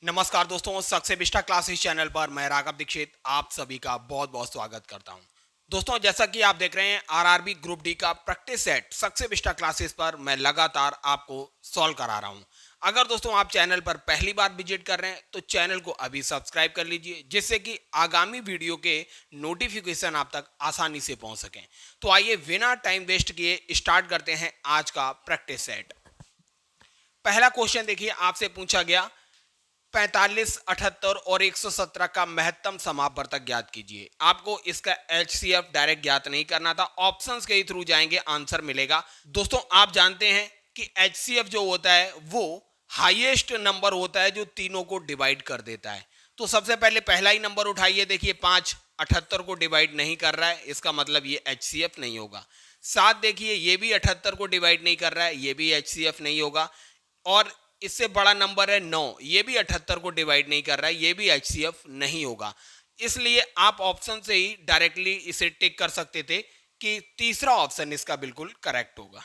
नमस्कार दोस्तों, सक्सेबिस्टा classes channel पर मैं राघव दीक्षित आप सभी का बहुत बहुत स्वागत करता हूं। दोस्तों, जैसा कि आप देख रहे हैं आरआरबी ग्रुप डी का प्रैक्टिस सेट सक्सेबिस्टा क्लासेस पर मैं लगातार आपको सॉल्व करा रहा हूं। अगर दोस्तों आप चैनल पर पहली बार विजिट कर रहे हैं तो चैनल को अभी सब्सक्राइब कर लीजिए, जिससे कि आगामी वीडियो के नोटिफिकेशन आप तक आसानी से पहुंच सकें। तो आइए बिना टाइम वेस्ट किए स्टार्ट करते हैं आज का प्रैक्टिस सेट। पहला क्वेश्चन देखिए, आपसे पूछा गया 45, 78 और 117 का महत्तम समापवर्तक ज्ञात कीजिए। आपको इसका एचसीएफ डायरेक्ट ज्ञात नहीं करना था, ऑप्शंस के थ्रू जाएंगे, आंसर मिलेगा। दोस्तों आप जानते हैं कि एचसीएफ जो होता है वो हाईएस्ट नंबर होता है जो तीनों को डिवाइड कर देता है। तो सबसे पहले पहला ही नंबर उठाइए, देखिए 5 78 को डिवाइड नहीं कर रहा है, इसका मतलब ये एचसीएफ नहीं होगा। 7 देखिए, ये भी 78 को डिवाइड नहीं कर रहा है, ये भी एचसीएफ नहीं होगा। और इससे बड़ा नंबर है 9, ये भी 78 को डिवाइड नहीं कर रहा है, ये भी एचसीएफ नहीं होगा। इसलिए आप ऑप्शन से ही डायरेक्टली इसे टिक कर सकते थे कि तीसरा ऑप्शन इसका बिल्कुल करेक्ट होगा।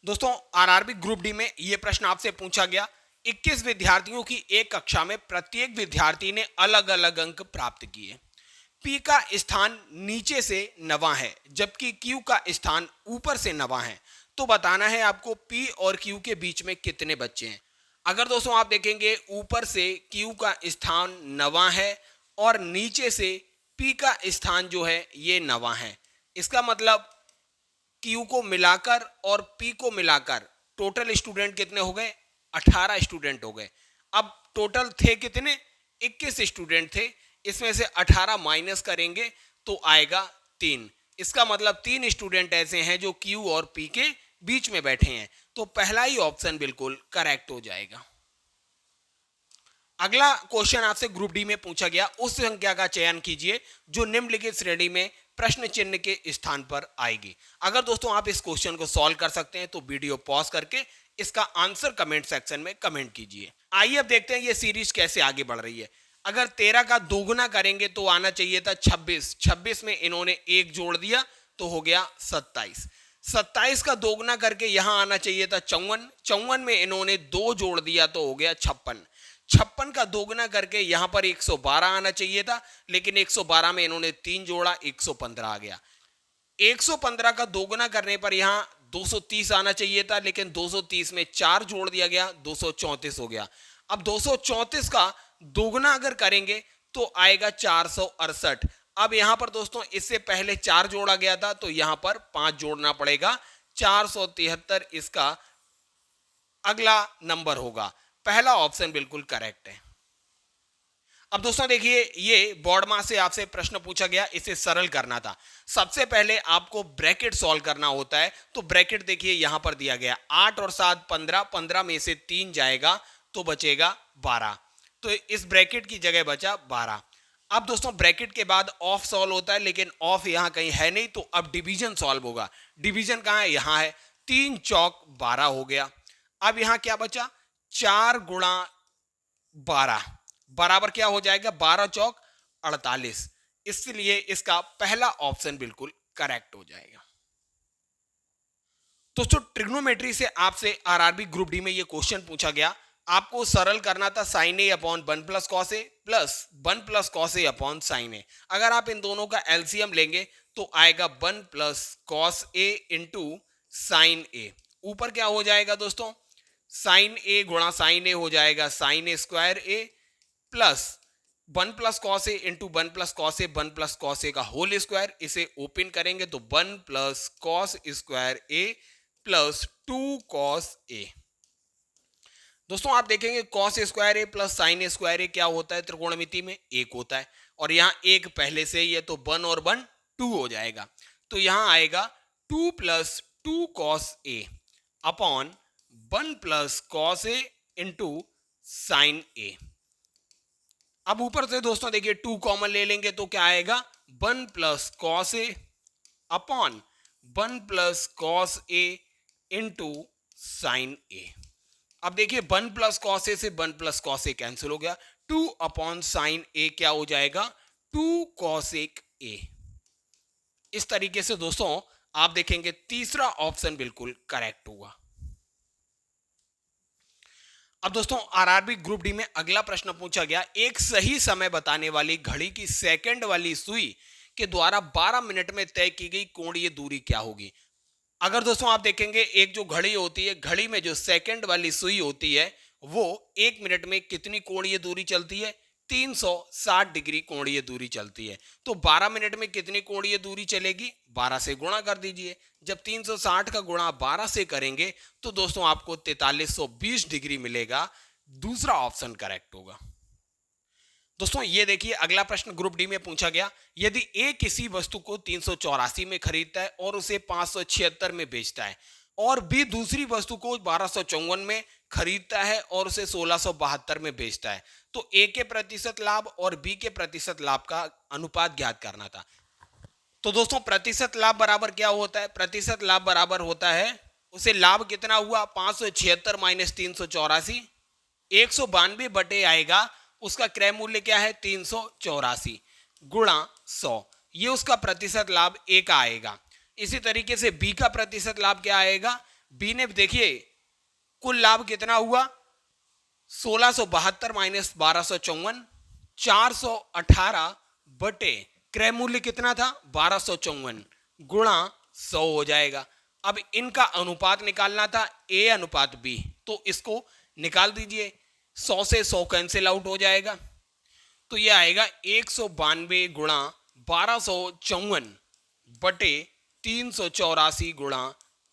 दोस्तों आरआरबी ग्रुप डी में यह प्रश्न आपसे पूछा गया, 21 विद्यार्थियों की एक कक्षा में प्रत्येक विद्यार्थी ने अलग अलग अंक प्राप्त किए। पी का स्थान नीचे से नवा है जबकि क्यू का स्थान ऊपर से नवा है। तो बताना है आपको पी और क्यू के बीच में कितने बच्चे हैं। अगर दोस्तों आप देखेंगे ऊपर से क्यू का स्थान नवा है और नीचे से पी का स्थान जो है ये नवा है। इसका मतलब क्यू को मिलाकर और पी को मिलाकर टोटल स्टूडेंट कितने हो गए? 18 स्टूडेंट हो गए। अब टोटल थे कितने? 21 स्टूडेंट थे, इसमें से 18 माइनस करेंगे तो आएगा 3। इसका मतलब 3 स्टूडेंट ऐसे हैं जो क्यू और पी के बीच में बैठे हैं। तो पहला ही ऑप्शन बिल्कुल करेक्ट हो जाएगा। अगला क्वेश्चन आपसे ग्रुप डी में पूछा गया, उस संख्या का चयन कीजिए जो निम्नलिखित श्रेणी में प्रश्न चिन्ह के स्थान पर आएगी। अगर दोस्तों आप इस क्वेश्चन को सॉल्व कर सकते हैं तो वीडियो पॉज करके इसका आंसर कमेंट सेक्शन में कमेंट कीजिए। आइए अब देखते हैं ये सीरीज कैसे आगे बढ़ रही है। अगर 13 का दोगुना करेंगे तो आना चाहिए था 26। 26 में इन्होंने एक जोड़ दिया तो हो गया 27। 27 का दोगुना करके यहां आना चाहिए था 54। 54 में इन्होंने 2 जोड़ दिया तो हो गया 56। 56 का दोगुना करके यहां पर 112 आना चाहिए था, लेकिन 112 में इन्होंने 3 जोड़ा, 115 आ गया। 115 का दोगुना करने पर यहां 230 आना चाहिए था, लेकिन 230 में 4 जोड़ दिया गया, 234 हो गया। अब 234 का दोगुना अगर करेंगे तो आएगा 468। अब यहां पर दोस्तों इससे पहले 4 जोड़ा गया था तो यहां पर 5 जोड़ना पड़ेगा, 473 इसका अगला नंबर होगा। पहला ऑप्शन बिल्कुल करेक्ट है। अब दोस्तों देखिए, ये बोर्ड मास से आपसे प्रश्न पूछा गया, इसे सरल करना था। सबसे पहले आपको ब्रैकेट सॉल्व करना होता है। तो ब्रैकेट देखिए यहां पर दिया गया 8 और 7 15, 15 में से 3 जाएगा तो बचेगा 12। तो इस ब्रैकेट की जगह बचा 12। अब दोस्तों ब्रैकेट के बाद ऑफ सॉल्व होता है, लेकिन ऑफ यहां कहीं है नहीं, तो अब डिवीजन सॉल्व होगा। डिवीजन कहां है? यहां है। 3 चौक 12 हो गया। अब यहां क्या बचा? 4 गुणा 12 बराबर क्या हो जाएगा? 12 चौक 48। इसलिए इसका पहला ऑप्शन बिल्कुल करेक्ट हो जाएगा। दोस्तों ट्रिग्नोमेट्री से आपसे आरआरबी ग्रुप डी में ये क्वेश्चन पूछा गया, आपको सरल करना था sign A upon 1 plus cos A plus 1 plus cos A upon sine ए। अगर आप इन दोनों का एलसीएम लेंगे तो आएगा 1 plus cos A into sine ए। ऊपर क्या हो जाएगा दोस्तों? साइन ए गुणा साइन ए हो जाएगा sign A square A plus 1 plus cos A into 1 plus cos A, 1 plus cos A का होल स्क्वायर। इसे ओपन करेंगे तो 1 plus cos square A plus 2 cos A. दोस्तों आप देखेंगे कॉस स्क्वायर ए प्लस साइन स्क्वायर ए क्या होता है? त्रिकोणमिति में 1 होता है, और यहां 1 पहले से ही है तो 1 और 1 2 हो जाएगा। तो यहां आएगा 2 plus 2 cos A upon 1 plus cos A into sine ए। अब ऊपर से दोस्तों देखिए 2 कॉमन ले लेंगे तो क्या आएगा? 1 plus cos A upon 1 plus cos A into sine ए। अब देखिए 1 प्लस कॉस ए से 1 प्लस कॉस ए कैंसिल हो गया, 2 अपॉन साइन ए क्या हो जाएगा? 2 कॉसेक ए। इस तरीके से दोस्तों आप देखेंगे तीसरा ऑप्शन बिल्कुल करेक्ट होगा। अब दोस्तों आरआरबी ग्रुप डी में अगला प्रश्न पूछा गया, एक सही समय बताने वाली घड़ी की सेकंड वाली सुई के द्वारा 12 मिनट में तय की गई कोणीय दूरी क्या होगी। अगर दोस्तों आप देखेंगे एक जो घड़ी होती है, घड़ी में जो सेकंड वाली सुई होती है वो 1 मिनट में कितनी कोणीय दूरी चलती है, 360 डिग्री कोणीय दूरी चलती है। तो 12 मिनट में कितनी कोणीय दूरी चलेगी, 12 से गुणा कर दीजिए। जब 360 का गुणा 12 से करेंगे तो दोस्तों आपको 4320 डिग्री मिलेगा। दूसरा ऑप्शन करेक्ट होगा। दोस्तों ये देखिए अगला प्रश्न ग्रुप डी में पूछा गया, यदि ए किसी वस्तु को 384 में खरीदता है और उसे 576 में बेचता है और बी दूसरी वस्तु को 1254 में खरीदता है और उसे 1672 में बेचता है, तो ए के प्रतिशत लाभ और बी के प्रतिशत लाभ का अनुपात ज्ञात करना था। तो दोस्तों प्रतिशत लाभ बराबर क्या होता है, प्रतिशत लाभ बराबर होता है, उसे लाभ कितना हुआ 576 माइनस 384, 192 बटे आएगा, उसका क्रय मूल्य क्या है 384 गुणा 100, ये उसका प्रतिशत लाभ ए का आएगा। इसी तरीके से बी का प्रतिशत लाभ क्या आएगा, बी ने देखिए कुल लाभ कितना हुआ 1672 माइनस 1254, 418 बटे क्रय मूल्य कितना था 1254 गुणा 100 हो जाएगा। अब इनका अनुपात निकालना था ए अनुपात बी, तो इसको निकाल दीजिए, 100 से 100 कैंसिल आउट हो जाएगा, तो ये आएगा 192 गुणा 1254 बटे 384 गुणा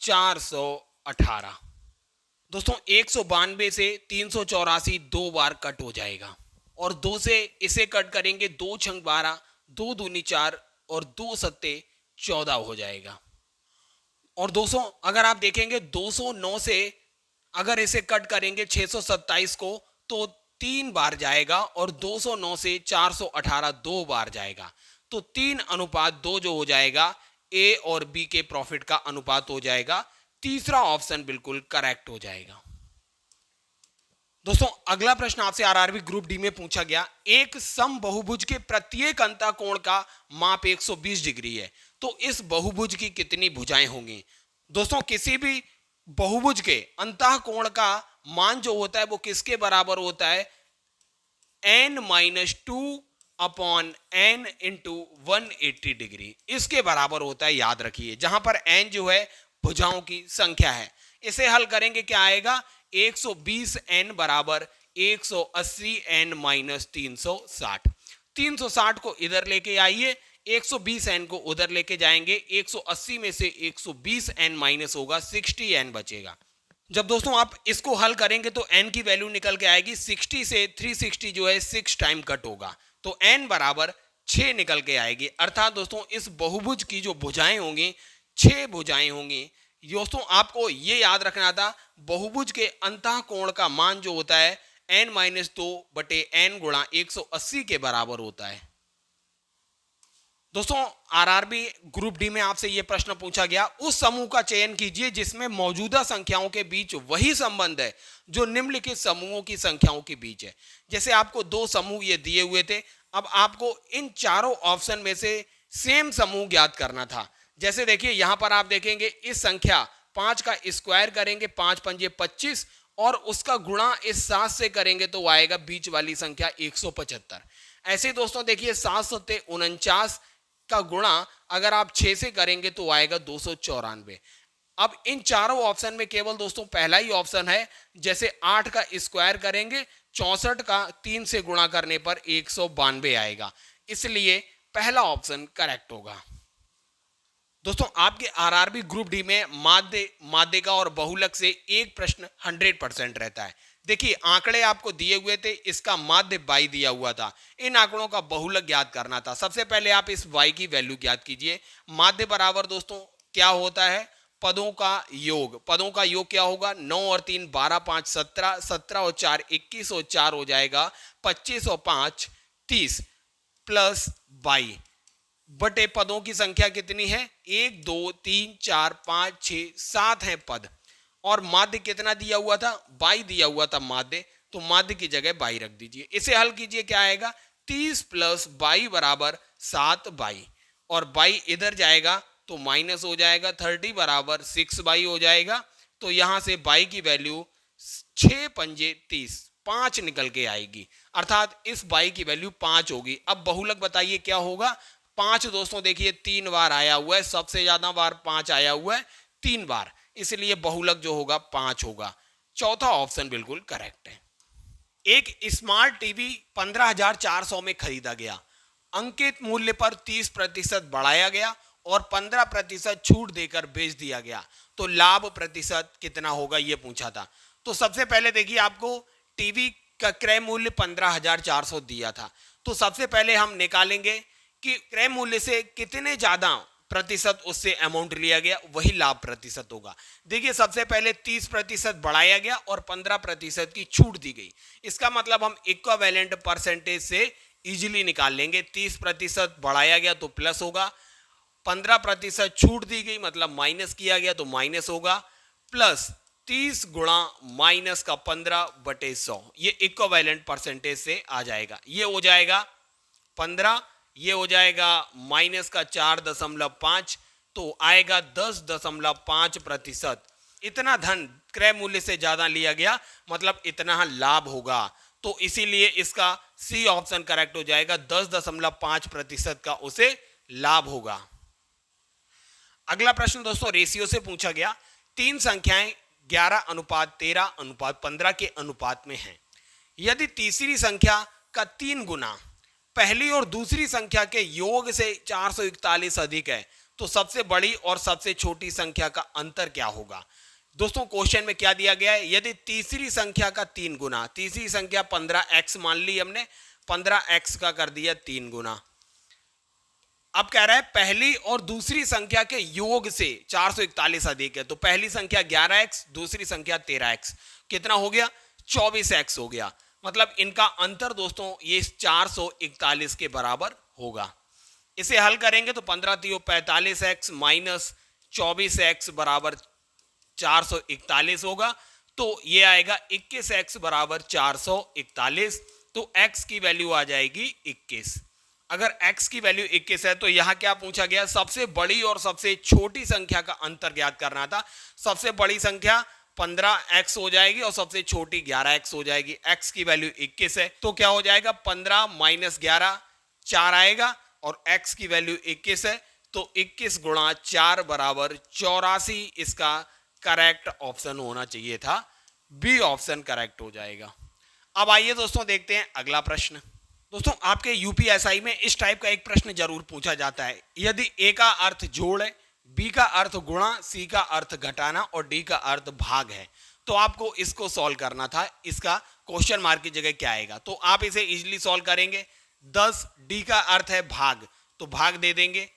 418। दोस्तों 192 से 384 दो बार कट हो जाएगा और 2 से इसे कट करेंगे, 2 छंग 12, 2 दूनी 4 और 2 सत्ते 14 हो जाएगा। और दोस्तों अगर आप देखेंगे 209 से अगर इसे कट करेंगे 627 को तो 3 बार जाएगा और 209 से 418 2 बार जाएगा, तो 3 अनुपात 2 जो हो जाएगा ए और बी के प्रॉफिट का अनुपात हो जाएगा। तीसरा ऑप्शन बिल्कुल करेक्ट हो जाएगा। दोस्तों अगला प्रश्न आपसे आरआरबी ग्रुप डी में पूछा गया, एक सम बहुभुज के प्रत्येक अंतःकोण का माप 120 डिग्री है, तो इस बहुभुज की कितनी भुजाएं होंगी। दोस्तों किसी भी बहुभुज के अंतःकोण का मान जो होता है वो किसके बराबर होता है, n-2 upon n into 180 degree, इसके बराबर होता है। याद रखिए जहां पर n जो है भुजाओं की संख्या है, इसे हल करेंगे क्या आएगा 120 n बराबर 180 n माइनस 360। 360 को इधर लेके आइए, 120 n को उधर लेके जाएंगे, 180 में से 120 n माइनस होगा, 60 n बचेगा। जब दोस्तों आप इसको हल करेंगे तो n की वैल्यू निकल के आएगी, 60 से 360 जो है 6 टाइम कट होगा, तो n बराबर 6 निकल के आएगी। अर्थात दोस्तों इस बहुभुज की जो भुजाएं होंगी 6 भुजाएं होंगी। दोस्तों आपको ये याद रखना था, बहुभुज के अंतःकोण का मान जो होता है n-2 बटे n गुणा 180 के बराबर होता है। दोस्तों आरआरबी ग्रुप डी में आपसे यह प्रश्न पूछा गया, उस समूह का चयन कीजिए जिसमें मौजूदा संख्याओं के बीच वही संबंध है जो निम्नलिखित समूहों की संख्याओं के बीच है। जैसे आपको 2 समूह ये दिए हुए थे, अब आपको इन चारों ऑप्शन में से सेम समूह ज्ञात करना था। जैसे देखिए यहां पर आप देखेंगे इस संख्या 5 का स्क्वायर करेंगे, 5 पंजे 25 और उसका गुणा इस 7 से करेंगे तो आएगा बीच वाली संख्या 175। ऐसे दोस्तों देखिए 7 सत्ते 49 का गुणा अगर आप 6 से करेंगे तो आएगा 294। अब इन चारों ऑप्शन में केवल दोस्तों पहला ही ऑप्शन है, जैसे 8 का स्क्वायर करेंगे 64 का 3 से गुणा करने पर 192 आएगा, इसलिए पहला ऑप्शन करेक्ट होगा। दोस्तों आपके आरआरबी ग्रुप डी में माध्यिका और बहुलक से एक प्रश्न 100% रहता है। देखिए आंकड़े आपको दिए हुए थे, इसका माध्य y दिया हुआ था, इन आंकड़ों का बहुलक ज्ञात करना था। सबसे पहले आप इस y की वैल्यू ज्ञात कीजिए। माध्य बराबर दोस्तों क्या होता है, पदों का योग। पदों का योग क्या होगा, 9 और 3 12 5 17, 17 और 4 21 और 4 हो जाएगा 25 और 5 30 प्लस y बटे पदों की संख्या कितनी है 1 2 3 4 5 6 7 है पद, और माध्य कितना दिया हुआ था, y दिया हुआ था माध्य, तो माध्य की जगह y रख दीजिए। इसे हल कीजिए क्या आएगा 30 प्लस y बराबर 7y, और y इधर जाएगा तो माइनस हो जाएगा 30 बराबर 6y हो जाएगा। तो यहां से y की वैल्यू 6 पंजे 30, 5 निकल के आएगी, अर्थात इस बाई की वैल्यू 5 होगी। अब बहुलक बताइए क्या होगा। 5 दोस्तों देखिए 3 बार आया हुआ है, सबसे ज्यादा बार 5 आया हुआ है 3 बार, इसलिए बहुलक जो होगा 5 होगा। चौथा ऑप्शन बिल्कुल करेक्ट है। एक स्मार्ट टीवी 15,400 में खरीदा गया, अंकित मूल्य पर 30% बढ़ाया गया और 15% छूट देकर बेच दिया गया, तो लाभ प्रतिशत कितना होगा ये पूछा था। तो सबसे पहले देखिए आपको टीवी का क्रय मूल्य 15,400 दिया था, तो सबसे पहले हम निकालेंगे कि क्रय मूल्य से कितने ज्यादा प्रतिशत उससे अमाउंट लिया गया, वही लाभ प्रतिशत होगा। देखिए सबसे पहले 30% बढ़ाया गया और 15% की छूट दी गई, इसका मतलब हम इक्विवेलेंट परसेंटेज से इजीली निकाल लेंगे। 30% बढ़ाया गया तो प्लस होगा, 15% छूट दी गई मतलब माइनस किया गया तो माइनस होगा, प्लस 30 गुणा माइनस का 15/100, ये इक्विवेलेंट परसेंटेज से आ जाएगा। ये हो जाएगा 15, ये हो जाएगा माइनस का 4.5, तो आएगा 10.5%। इतना धन क्रय मूल्य से ज्यादा लिया गया मतलब इतना लाभ होगा, तो इसीलिए इसका सी ऑप्शन करेक्ट हो जाएगा। 10.5% का उसे लाभ होगा। अगला प्रश्न दोस्तों रेशियो से पूछा गया। 3 संख्याएं 11:13:15 के अनुपात में हैं। यदि तीसरी संख्या का 3 गुना पहली और दूसरी संख्या के योग से 441 अधिक है, तो सबसे बड़ी और सबसे छोटी संख्या का अंतर क्या होगा। दोस्तों क्वेश्चन में क्या दिया गया है, यदि तीसरी संख्या का 3 गुना, तीसरी संख्या 15x मान ली हमने, 15x का कर दिया 3 गुना। अब कह रहा है पहली और दूसरी संख्या के योग से 441 अधिक है, तो पहली संख्या 11x, दूसरी संख्या 13x, कितना हो गया 24x हो गया। मतलब इनका अंतर दोस्तों ये 441 के बराबर होगा। इसे हल करेंगे तो 15 45x माइनस 24x बराबर 441 होगा, तो ये आएगा 21x बराबर 441, तो x की वैल्यू आ जाएगी 21। अगर x की वैल्यू 21 है तो यहां क्या पूछा गया, सबसे बड़ी और सबसे छोटी संख्या का अंतर ज्ञात करना था। सबसे बड़ी संख्या 15x हो जाएगी और सबसे छोटी 11x हो जाएगी। x की वैल्यू 21 है तो क्या हो जाएगा 15 माइनस 11 4 आएगा, और x की वैल्यू 21 है तो 21 गुणा 4 बराबर 84, इसका करेक्ट ऑप्शन होना चाहिए था, बी ऑप्शन करेक्ट हो जाएगा। अब आइए दोस्तों देखते हैं अगला प्रश्न। दोस्तों आपके यूपीएसआई में इस टाइप का एक प्रश्न जरूर पूछा जाता है। यदि ए का अर्थ जोड़ है, बी का अर्थ गुणा, सी का अर्थ घटाना और डी का अर्थ भाग है, तो आपको इसको सॉल्व करना था। इसका क्वेश्चन मार्क की जगह क्या आएगा, तो आप इसे इजीली सॉल्व करेंगे। 10, डी का अर्थ है भाग तो भाग दे देंगे।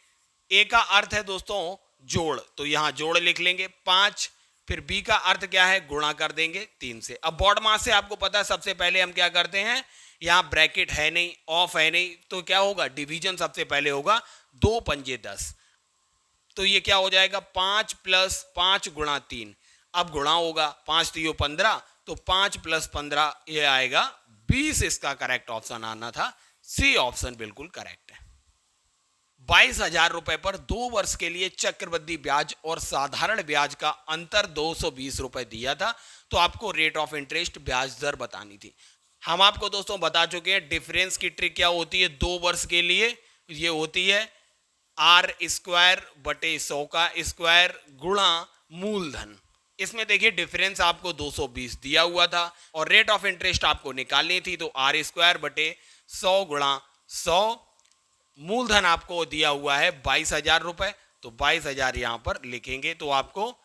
ए का अर्थ है दोस्तों जोड़, तो यहां जोड़ लिख लेंगे 5, फिर बी का अर्थ क्या है गुणा कर देंगे 3 से। अब बॉड मास से आपको पता है सबसे पहले हम क्या करते हैं, यहां ब्रैकेट है नहीं, ऑफ है नहीं, तो क्या होगा डिवीजन सबसे पहले होगा, 2 पंजे 10, तो ये क्या हो जाएगा 5 + 5 गुणा 3, अब गुणा होगा 5 3 15, तो 5 + 15 ये आएगा 20, इसका करेक्ट ऑप्शन आना था, सी ऑप्शन बिल्कुल करेक्ट है। 22,000 रुपए पर 2 वर्ष के लिए चक्रवृद्धि ब्याज और साधारण ब्याज का अंतर 220 रुपए दिया था, तो आपको रेट ऑफ इंटरेस्ट ब्याज दर बतानी थी। हम आपको दोस्तों बता चुके हैं डिफरेंस की ट्रिक क्या होती है 2 वर्ष के लिए, ये होती है r²/100 का स्क्वायर गुणा मूलधन। इसमें देखिए डिफरेंस आपको 220 दिया हुआ था और रेट ऑफ इंटरेस्ट आपको निकालनी थी, तो r²/100 गुणा 100, मूलधन आपको दिया हुआ है 22,000 रुपए, तो 22,000 यहां पर लिखेंगे, तो आपको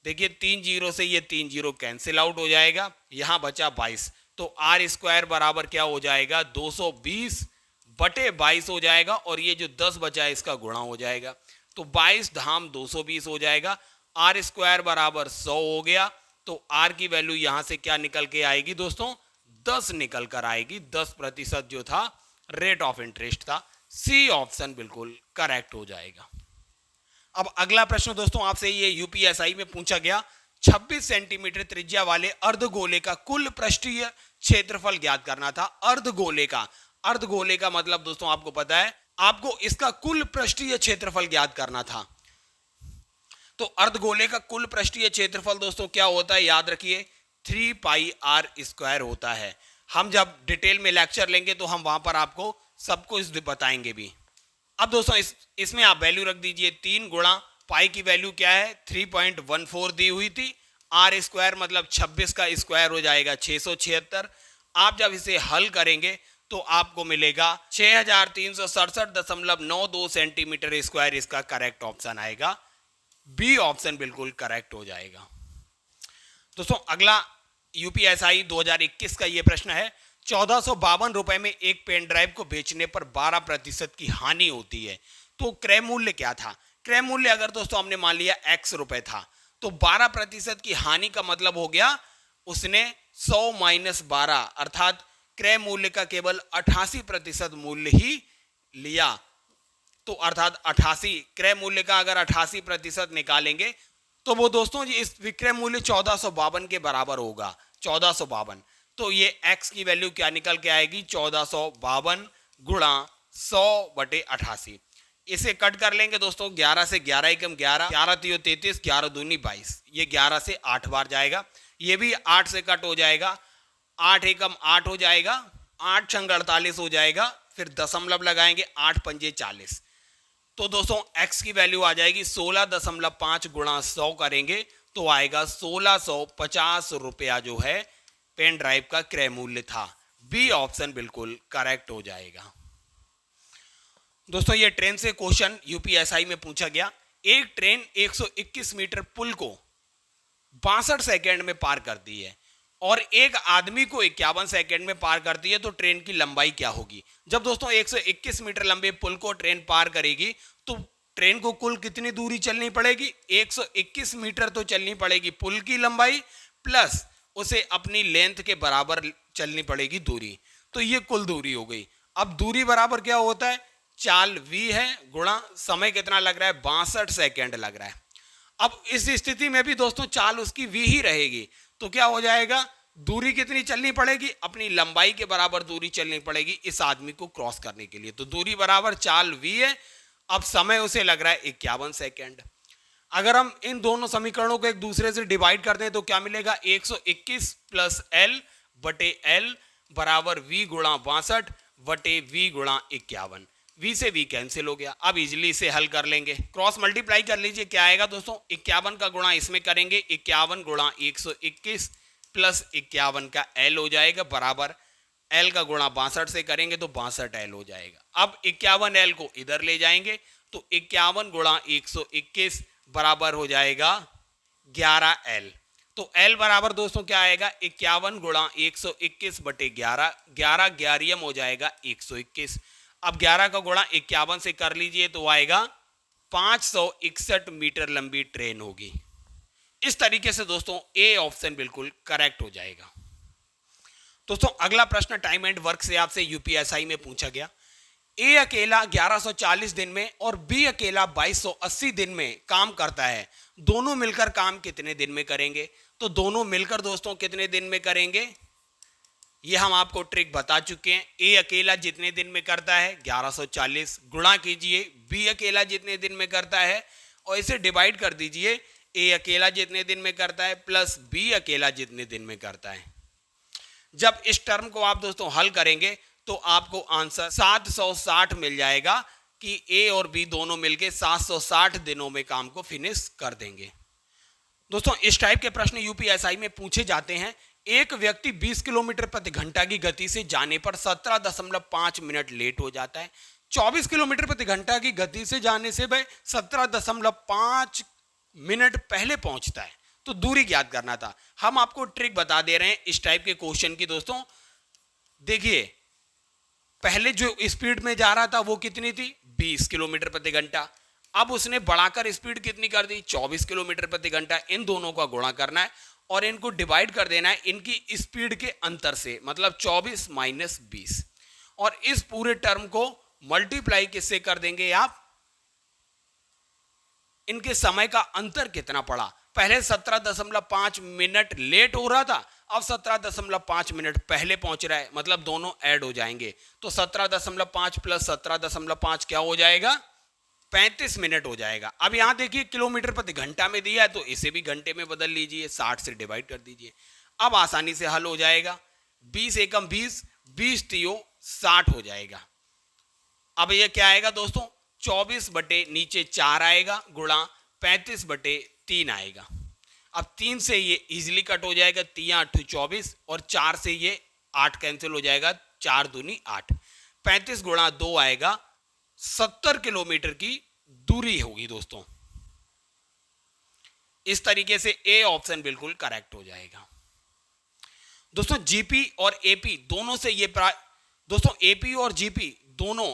देखिए 3 जीरो से ये 3 जीरो कैंसिल आउट हो जाएगा, यहां बचा 22, तो r² बराबर क्या हो जाएगा 220/22 हो जाएगा, और ये जो 10 बचा है इसका गुणा हो जाएगा, तो 22 धाम 220 हो जाएगा। r² बराबर 100 हो गया, तो r की वैल्यू यहां से क्या निकल के आएगी दोस्तों 10 निकल कर आएगी, 10% जो था रेट ऑफ इंटरेस्ट था, सी ऑप्शन बिल्कुल करेक्ट हो जाएगा। अब अगला प्रश्न दोस्तों आपसे ये यूपीएसआई में पूछा गया, 26 सेंटीमीटर त्रिज्या वाले अर्धगोले का कुल पृष्ठीय क्षेत्रफल ज्ञात करना था। अर्धगोले का मतलब दोस्तों आपको पता है, आपको इसका कुल पृष्ठीय क्षेत्रफल ज्ञात करना था। तो अर्धगोले का कुल पृष्ठीय क्षेत्रफल दोस्तों क्या होता है, याद रखिए 3 पाई आर स्क्वायर होता है। हम जब डिटेल में लेक्चर लेंगे तो हम वहां पर आपको सब कुछ बताएंगे भी। अब दोस्तों इसमें आप वैल्यू रख दीजिए 3 गुणा पाई की वैल्यू क्या है 3.14 दी हुई थी, आर स्क्वायर मतलब 26 का स्क्वायर हो जाएगा 676। आप जब इसे हल करेंगे तो आपको मिलेगा 6367.92 सेंटीमीटर स्क्वायर। इसका करेक्ट ऑप्शन आएगा बी ऑप्शन बिल्कुल करेक्ट हो जाएगा। दोस्तों अगला यूपीएसआई 2021 का यह प्रश्न है, 1452 रुपए में एक पेन ड्राइव को बेचने पर 12% की हानि होती है, तो क्रय मूल्य क्या था? क्रय मूल्य अगर दोस्तों हमने मान लिया x रुपए था तो 12% की हानि का मतलब हो गया उसने 100 माइनस 12 अर्थात क्रय मूल्य का केवल 88% मूल्य ही लिया। तो अर्थात 88 क्रय मूल्य का अगर 88% निकालेंगे तो वो दोस्तों जी इस विक्रय मूल्य 1452 के बराबर होगा 1452। तो ये x की वैल्यू क्या निकल के आएगी 1452 गुणा 100/88। इसे कट कर लेंगे दोस्तों 11 से 11 एकम 11, 11 तियो 33, 11 दूनी 22, ये 11 से 8 बार जाएगा, ये भी 8 से कट हो जाएगा, 8 एकम 8 हो जाएगा, 8 छंग 48 हो जाएगा, फिर दशमलव लगाएंगे 8 पंजे 40। तो दोस्तों x की वैल्यू आ जाएगी 16.5 गुणा 100 करेंगे तो आएगा 1650 रुपया जो है पेन ड्राइव का क्रय मूल्य था। बी ऑप्शन बिल्कुल करेक्ट हो जाएगा। दोस्तों ये ट्रेन से क्वेश्चन यूपीएसआई में पूछा गया। एक ट्रेन 121 मीटर पुल को 62 सेकेंड में पार करती है और एक आदमी को 51 सेकेंड में पार करती है, तो ट्रेन की लंबाई क्या होगी? जब दोस्तों 121 मीटर लंबे पुल को ट्रेन पार करेगी तो ट्रेन को कुल कितनी दूरी चलनी पड़ेगी? 121 मीटर तो चलनी पड़ेगी पुल की लंबाई, प्लस उसे अपनी लेंथ के बराबर चलनी पड़ेगी दूरी, तो ये कुल दूरी हो गई। अब दूरी बराबर क्या होता है? चाल v है गुणा समय कितना लग रहा है 62 सेकेंड लग रहा है। अब इस स्थिति में भी दोस्तों चाल उसकी v ही रहेगी, तो क्या हो जाएगा दूरी कितनी चलनी पड़ेगी? अपनी लंबाई के बराबर दूरी चलनी पड़ेगी इस आदमी को क्रॉस करने के लिए, तो दूरी बराबर चाल v है। अब समय उसे लग रहा है 51 सेकेंड। अगर हम इन दोनों समीकरणों को एक दूसरे से डिवाइड कर दें तो क्या मिलेगा 121 प्लस l बटे l बराबर v गुणा 62 बटे v गुणा 51। v से v कैंसिल हो गया। अब इजिली इसे हल कर लेंगे, क्रॉस मल्टीप्लाई कर लीजिए, क्या आएगा दोस्तों 51 का गुणा इसमें करेंगे 51 गुणा 121 प्लस 51 का l हो जाएगा बराबर l का गुणा 62 से करेंगे तो 62 l हो जाएगा। अब 51 l को इधर ले जाएंगे तो 51 गुणा 121 बराबर हो जाएगा 11 l। तो l बराबर दोस्तों क्या आएगा 51 गुणा 121 बटे 11, 11 ग्यारहम हो जाएगा 121। अब 11 का गुणा 51 से कर लीजिए तो आएगा 561 मीटर लंबी ट्रेन होगी। इस तरीके से दोस्तों ए ऑप्शन बिल्कुल करेक्ट हो जाएगा। दोस्तों अगला प्रश्न टाइम एंड वर्क से आपसे यूपीएसआई में पूछा गया। ए अकेला 1140 दिन में और बी अकेला 2280 दिन में काम करता है, दोनों मिलकर काम कितने दिन में करेंगे? तो दोनों मिलकर दोस्तों कितने दिन में करेंगे ये हम आपको ट्रिक बता चुके हैं। ए अकेला जितने दिन में करता है 1140 गुणा कीजिए बी अकेला जितने दिन में करता है और इसे डिवाइड कर दीजिए ए अकेला जितने दिन में करता है प्लस बी अकेला जितने दिन में करता है। जब इस टर्म को आप दोस्तों हल करेंगे तो आपको आंसर 760 मिल जाएगा कि ए और बी दोनों मिलके 760 दिनों में काम को फिनिश कर देंगे। दोस्तों इस टाइप के प्रश्न यूपीएसआई में पूछे जाते हैं। एक व्यक्ति 20 किलोमीटर प्रति घंटा की गति से जाने पर 17.5 मिनट लेट हो जाता है। 24 किलोमीटर प्रति घंटा की गति से जाने से वह 17.5 मिनट पहले पहुंचता है, तो दूरी ज्ञात करना था। हम आपको ट्रिक बता दे रहे हैं इस टाइप के क्वेश्चन की। दोस्तों देखिए पहले जो स्पीड में जा रहा था वो कितनी थी 20 किलोमीटर प्रति घंटा, अब उसने बढ़ाकर स्पीड कितनी कर दी 24 किलोमीटर प्रति घंटा। इन दोनों का गुणा करना है और इनको डिवाइड कर देना है इनकी स्पीड के अंतर से, मतलब 24 माइनस 20, और इस पूरे टर्म को मल्टीप्लाई किससे कर देंगे आप, इनके समय का अंतर कितना पड़ा। पहले 17.5 मिनट लेट हो रहा था, अब 17.5 मिनट पहले पहुंच रहा है, मतलब दोनों ऐड हो जाएंगे। तो 17.5 प्लस 17.5 क्या हो जाएगा 35 मिनट हो जाएगा। अब यहां देखिए किलोमीटर प्रति घंटा में दिया है तो इसे भी घंटे में बदल लीजिए, 60 से डिवाइड कर दीजिए। अब आसानी से हल हो जाएगा। 20 एकम 20, 20 तियो 60 हो जाएगा। अब ये क्या आएगा दोस्तों, 24 बटे नीचे 4 आएगा गुणा 35 बटे 3 आएगा। अब 3 से ये इजीली कट हो जाएगा, 3 8 24 और 4 से ये 8 कैंसिल हो जाएगा, 4 दूनी 8। 35 गुणा 2 आएगा, 70 किलोमीटर की दूरी होगी दोस्तों। इस तरीके से ए ऑप्शन बिल्कुल करेक्ट हो जाएगा। दोस्तों जीपी और एपी दोनों से ये दोस्तों एपी और जीपी दोनों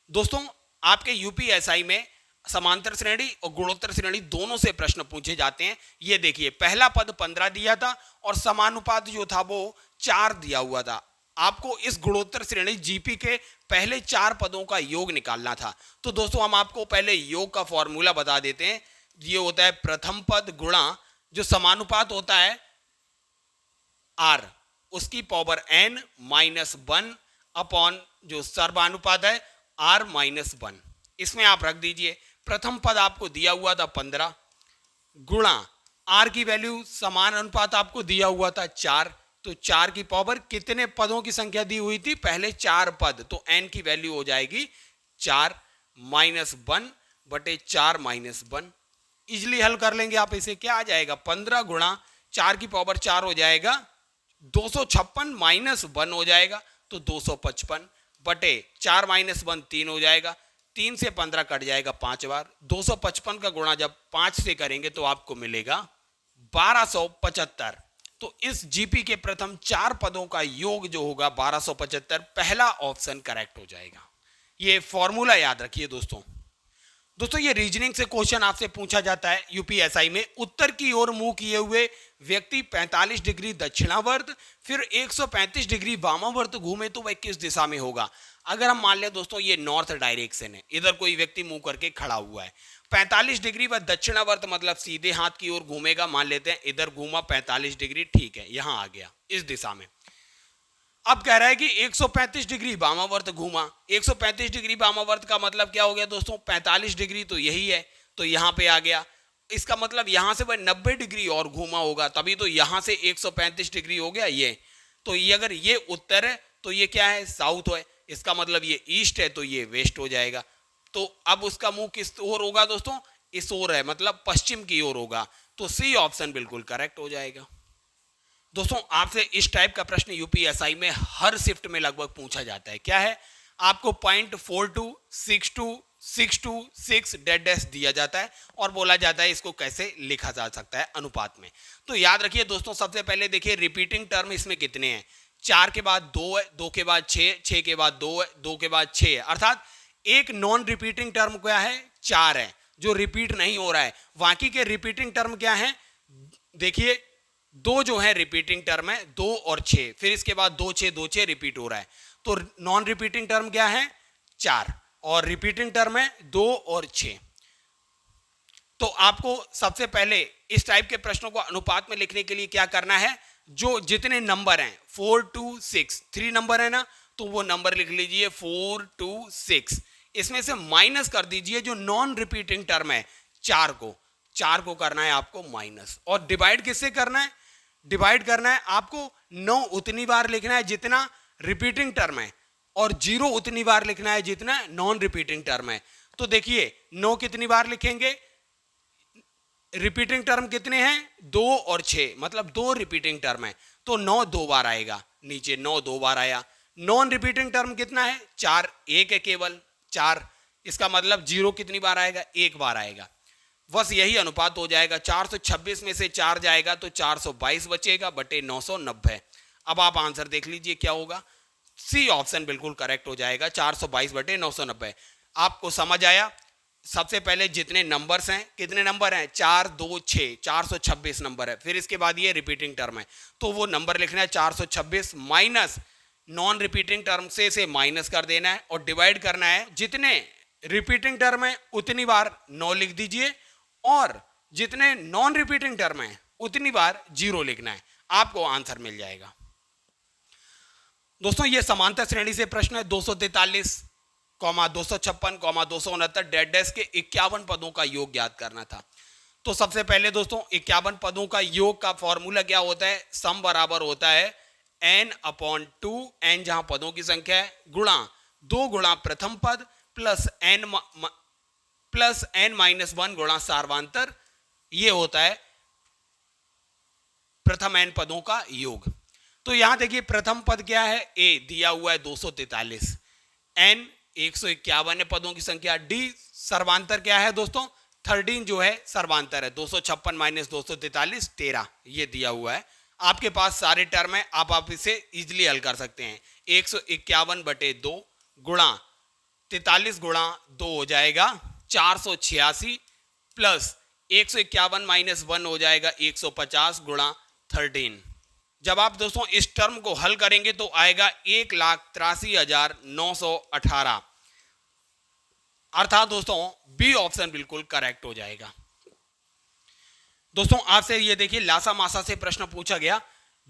दोस्तों आपके यूपीएसआई में समांतर श्रेणी और गुणोत्तर श्रेणी दोनों से प्रश्न पूछे जाते हैं। ये देखिए, पहला पद 15 दिया था और समानुपात जो था वो 4 दिया हुआ था। आपको इस गुणोत्तर श्रेणी जीपी के पहले 4 पदों का योग निकालना था। तो दोस्तों हम आपको पहले योग का फॉर्मूला बता देते हैं। ये होता है प्रथम पद गुणा जो समानुपात होता है r, उसकी पावर n माइनस 1 अपॉन जो सर्वानुपात है r माइनस 1। इसमें आप रख दीजिए प्रथम पद आपको दिया हुआ था 15 गुणा r की वैल्यू समान अनुपात आपको दिया हुआ था 4, तो 4 की पावर कितने पदों की संख्या दी हुई थी, पहले 4 पद, तो n की वैल्यू हो जाएगी 4 माइनस 1 बटे 4 माइनस 1। इजिली हल कर लेंगे आप इसे, क्या आ जाएगा 15 गुणा 4 की पावर 4 हो जाएगा 256 माइनस 1 हो जाएगा, तो 255 बटे 4 माइनस 1 3 हो जाएगा, 3 से 15 कट जाएगा 5 बार। 255 का गुणा जब 5 से करेंगे तो आपको मिलेगा 1275। तो इस जीपी के प्रथम 4 पदों का योग जो होगा 1275, पहला ऑप्शन करेक्ट हो जाएगा। ये फॉर्मूला याद रखिए दोस्तों। दोस्तों ये रीजनिंग से क्वेश्चन आपसे पूछा जाता है यूपीएसआई में। उत्तर की ओर मुंह किए हुए व्यक्ति 45 डिग्री दक्षिणावर्त फिर 135 डिग्री वामावर्त घूमे तो वह किस दिशा में होगा। अगर हम मान लें दोस्तों ये नॉर्थ डायरेक्शन है, इधर कोई व्यक्ति मुंह करके खड़ा हुआ है, 45 डिग्री व दक्षिणावर्त मतलब सीधे हाथ की ओर घूमेगा। मान लेते हैं इधर घूमा 45 डिग्री, ठीक है, यहां आ गया इस दिशा में। अब कह रहा है कि 135 डिग्री वामावर्त घूमा। 135 डिग्री वामावर्त का मतलब क्या हो गया दोस्तों, 45 डिग्री तो यही है, तो यहां पे आ गया। इसका मतलब यहां से वह 90 डिग्री और घूमा होगा, तभी तो यहां से 135 डिग्री हो गया ये। तो ये अगर ये उत्तर है तो ये क्या है, साउथ है। इसका मतलब ये ईस्ट है तो ये वेस्ट हो जाएगा। तो अब उसका मुंह किस ओर होगा दोस्तों, इस ओर है, मतलब पश्चिम की ओर होगा। तो सी ऑप्शन बिल्कुल करेक्ट हो जाएगा। दोस्तों आपसे इस टाइप का प्रश्न यूपीएसआई में हर शिफ्ट में लगभग पूछा जाता है। क्या है, आपको 0.42 62 626 डेड डैश दिया जाता है और बोला जाता है इसको कैसे लिखा जा सकता है अनुपात में। तो याद रखिए दोस्तों, सबसे पहले देखिए रिपीटिंग टर्म इसमें कितने हैं। 4 के बाद 2 है, 2 के बाद 6, 6 के बाद 2 है, 2 के बाद 6 है, अर्थात एक नॉन रिपीटिंग टर्म क्या है, 4 है, जो रिपीट नहीं हो रहा है। बाकी के रिपीटिंग टर्म क्या है, देखिए 2 जो है रिपीटिंग टर्म है, 2 और 6, फिर इसके बाद 2 6 2 6 रिपीट हो रहा है। तो नॉन रिपीटिंग टर्म क्या है, 4, और रिपीटिंग टर्म है 2 और 6। तो आपको सबसे पहले इस टाइप के प्रश्नों को अनुपात में लिखने के लिए क्या करना है, जो जितने नंबर हैं 4 2 6 3 नंबर है ना, तो वो नंबर लिख लीजिए 4 2 6। इसमें से माइनस कर दीजिए जो नॉन रिपीटिंग टर्म है 4 को करना है आपको माइनस, और डिवाइड किससे करना है, डिवाइड करना है आपको 9 उतनी बार लिखना है जितना रिपीटिंग टर्म है, और 0 उतनी बार लिखना है जितना नॉन रिपीटिंग टर्म है। तो देखिए 9 कितनी बार लिखेंगे, रिपीटिंग टर्म कितने हैं 2 और 6, मतलब 2 रिपीटिंग टर्म है, तो 9 2 बार आएगा, नीचे 9 2 बार आया। नॉन रिपीटिंग टर्म कितना है 4, 1 है केवल 4, इसका मतलब 0 कितनी बार आएगा, 1 बार आएगा। बस यही अनुपात हो जाएगा। 426 में से 4 जाएगा तो 422 बचेगा बटे 990। अब आप आंसर देख लीजिए क्या होगा, सी ऑप्शन बिल्कुल करेक्ट हो जाएगा, 422 बटे 990। आपको समझ आया। सबसे पहले जितने नंबर्स हैं, कितने नंबर हैं 4 2 6, 426 नंबर है, फिर इसके बाद ये रिपीटिंग टर्म है, तो वो नंबर लिखना है 426 माइनस नॉन रिपीटिंग टर्म से माइनस कर देना है, और डिवाइड करना है जितने रिपीटिंग टर्म है उतनी बार 9 लिख दीजिए, और जितने नॉन रिपीटिंग टर्म है उतनी बार 0 लिखना है, आपको आंसर मिल जाएगा। दोस्तों ये समांतर श्रेणी से प्रश्न है 243, 256, 269 डेड डैश के 51 पदों का योग ज्ञात करना था। तो सबसे पहले दोस्तों 51 पदों का योग का फॉर्मूला क्या होता है, सम बराबर होता है n/2, n जहां पदों की संख्या है, गुणा 2 गुणा प्रथम पद प्लस n-1 गुणा सार्वधातुक, ये होता है प्रथम n पदों का योग। तो यहां देखिए प्रथम पद क्या है, a दिया हुआ है 243, n 151 पदों की संख्या, d सर्वांतर क्या है दोस्तों 13 जो है सर्वांतर है, 256 माइनस 243 13, ये दिया हुआ है। आपके पास सारे टर्म है, आप इसे इजीली हल कर सकते हैं। 151/2 गुणा 43 गुणा 2 हो जाएगा 486 प्लस 151 माइनस 1 हो जाएगा 150 गुणा 13। जब आप दोस्तों इस टर्म को हल करेंगे तो आएगा 1,83,918, अर्थात दोस्तों बी ऑप्शन बिल्कुल करेक्ट हो जाएगा। दोस्तों आपसे ये देखिए लासा मासा से प्रश्न पूछा गया,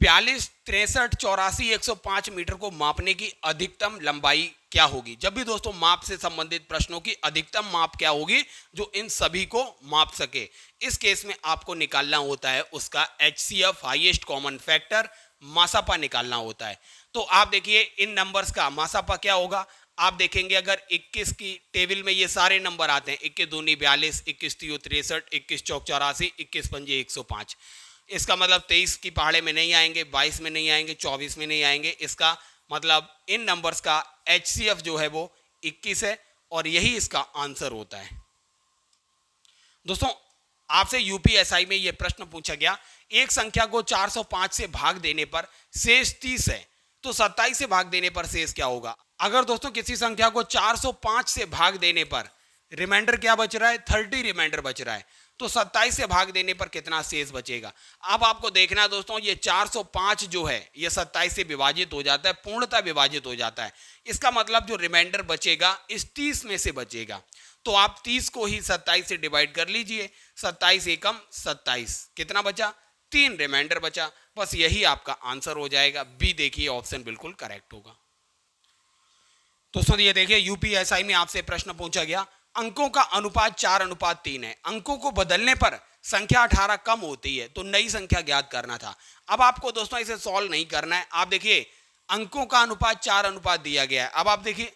42, 63, 84, 105 मीटर को मापने की अधिकतम लंबाई क्या होगी। जब भी दोस्तों माप से संबंधित प्रश्नों की अधिकतम माप क्या होगी जो इन सभी को माप सके, इस केस में आपको निकालना होता है उसका HCF हाईएस्ट कॉमन फैक्टर, मासापा निकालना होता है। तो आप देखिए इन नंबर्स का मासापा क्या होगा, आप देखेंगे अगर 21 की टेबल में ये सारे नंबर आते हैं, 21 दूनी 42, 21 तीय 63, 21 चौक 84, 21 पंजे 105, इसका मतलब 23 की पहाड़े में नहीं आएंगे, 22 में नहीं आएंगे, 24 में नहीं आएंगे। इसका मतलब इन नंबर्स का HCF जो है वो 21 है और यही इसका आंसर होता है। दोस्तों आपसे यूपीएसआई में यह प्रश्न पूछा गया, एक संख्या को 405 से भाग देने पर शेष 30 है, तो 27 से भाग देने पर शेष क्या होगा। अगर दोस्तों किसी संख्या को 405 से भाग देने पर रिमाइंडर क्या बच रहा है, 30 रिमाइंडर बच रहा है, तो 27 से भाग देने पर कितना शेष बचेगा। अब आपको देखना है दोस्तों ये 405 जो है ये 27 से विभाजित हो जाता है, पूर्णतः विभाजित हो जाता है। इसका मतलब जो रिमाइंडर बचेगा इस 30 में से बचेगा, तो आप 30 को ही 27 से डिवाइड कर लीजिए, 27 एकम 27, कितना बचा 3 रिमाइंडर बचा, बस यही आपका आंसर हो जाएगा। बी देखिए ऑप्शन बिल्कुल करेक्ट होगा। दोस्तों ये देखिए यूपीएसआई में आपसे प्रश्न पूछा गया, अंकों का अनुपात 4:3 है, अंकों को बदलने पर संख्या 18 कम होती है, तो नई संख्या ज्ञात करना था। अब आपको दोस्तों इसे सॉल्व नहीं करना है, आप देखिए अंकों का अनुपात 4 दिया गया है। अब आप देखिए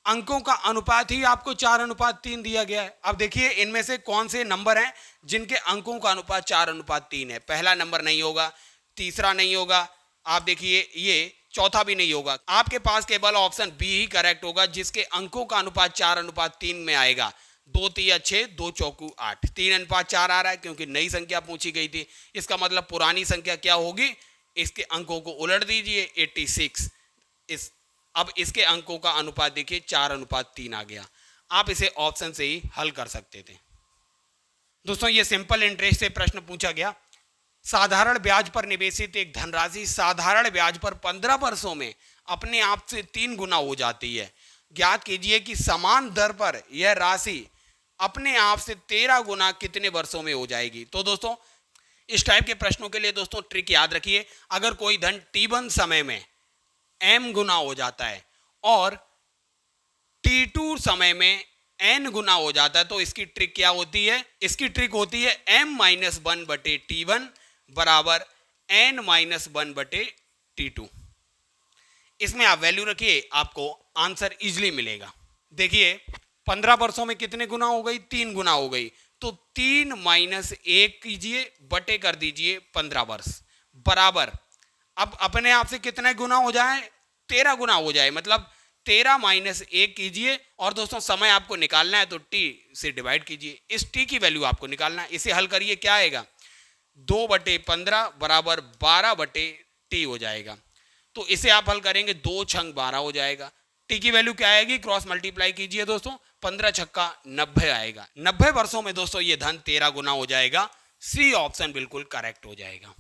अंकों का अनुपात ही आपको 4:3 दिया गया है। अब देखिए इनमें से कौन से नंबर हैं जिनके अंकों का अनुपात 4:3 है। पहला नंबर नहीं होगा, तीसरा नहीं होगा, आप देखिए ये चौथा भी नहीं होगा। आपके पास केवल ऑप्शन बी ही करेक्ट होगा जिसके अंकों का अनुपात 4:3 में आएगा। 2 तिया 6, 2 चौकू 8, 3:4 आ रहा है क्योंकि नई संख्या पूछी गई थी। इसका मतलब पुरानी संख्या क्या होगी, इसके अंकों को उलट दीजिए 86, अब इसके अंकों का अनुपात देखिए 4:3 आ गया। आप इसे ऑप्शन से ही हल कर सकते थे। दोस्तों ये सिंपल इंटरेस्ट से प्रश्न पूछा गया, साधारण ब्याज पर निवेशित एक धनराशि साधारण ब्याज पर 15 वर्षों में अपने आप से 3 गुना हो जाती है। ज्ञात कीजिए कि समान दर पर यह राशि अपने आप से 13 गुना कितने वर्षों में हो जाएगी। तो दोस्तों इस टाइप के प्रश्नों के लिए दोस्तों ट्रिक याद रखिए, अगर कोई धन T1 समय में m गुना हो जाता है और T2 समय में n गुना हो जाता है, तो इसकी ट्रिक क्या होती है, इसकी ट्रिक होती है m-1/T1 बराबर n-1/T2। इसमें आप वैल्यू रखिए, आपको आंसर इजीली मिलेगा। देखिए 15 वर्षों में कितने गुना हो गई, 3 गुना हो गई, तो 3 - 1 कीजिए बटे कर दीजिए 15 वर्ष बराबर, अब अपने आप से कितने गुना हो जाए, 13 गुना हो जाए, मतलब 13 - 1 कीजिए और दोस्तों समय आपको निकालना है तो t से डिवाइड कीजिए, इस t की वैल्यू आपको निकालना है। इसे हल करिए, क्या आएगा 2/15 बराबर 12/t हो जाएगा। तो इसे आप हल करेंगे 2 छंग 12 हो जाएगा। t की वैल्यू क्या आएगी, क्रॉस मल्टीप्लाई कीजिए दोस्तों, 15 छक्का 90 आएगा। 90 वर्षों में दोस्तों ये धन 13 गुना हो जाएगा। सी ऑप्शन बिल्कुल करेक्ट हो जाएगा।